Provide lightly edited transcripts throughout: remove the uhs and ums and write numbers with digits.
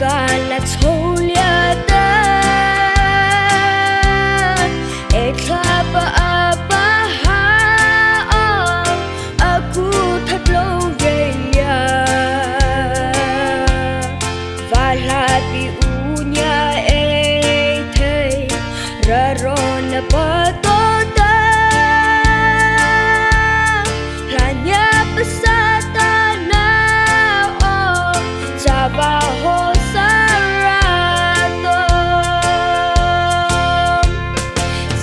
Gala tolia da Eklapa abaha Aku tadlo velia Valapi unya ete Rarona patota Hanya pesata na Trabajo cerrado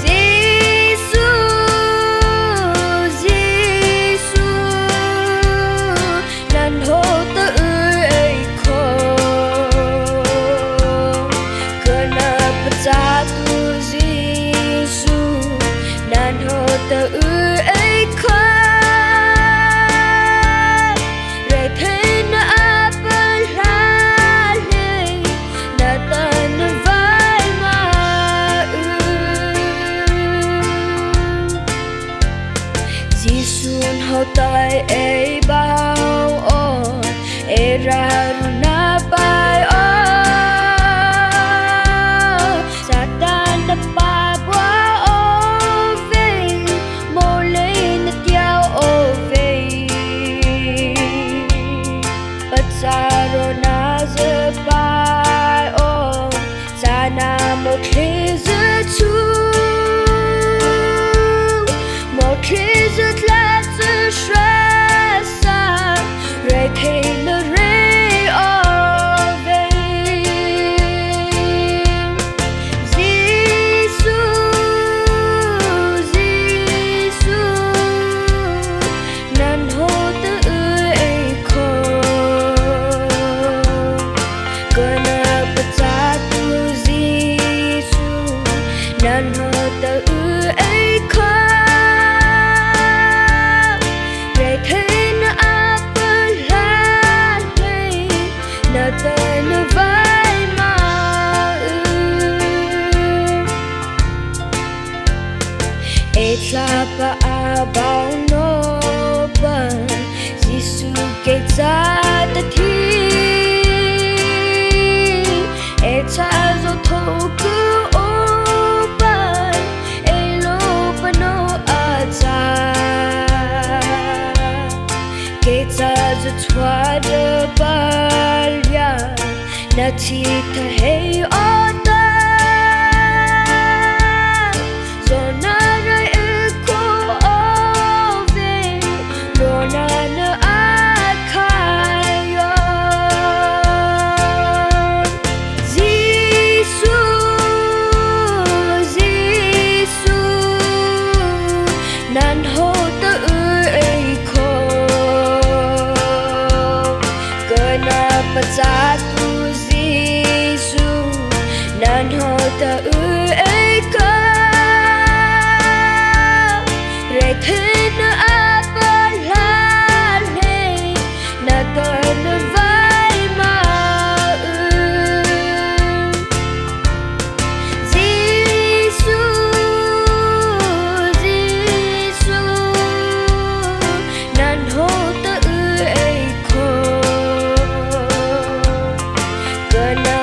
ZISU ZISU nan ho ta ơi ko Kena pecah tu ZISU nan ho ta ơi ko ZISU HNOHTA e bao on e raruna bai o Satan na pabwa o ve mole na tiao o ve Patsaro na ze bai o Sana mo klize tu Mo klize tlatse stressa Rekene rei ove ZISU ZISU nan ho ta ơi ko Gana pecah tu ZISU nan ho ta ơi ko Tên vai mà Etla pa bao no ban ZISU ke ta thi Eta zo toku o ban Elo pa no ata Ke ta zo twa de balya Nati ta hei ota Zona rai eko ove Rona na akayon ZISU ZISU nan ho ta ơi ko Gana pecah tu ZISU nan ho ta ơi ko Rekene abalale na kana vai ma ZISU ZISU nan ho ta ơi ko Gana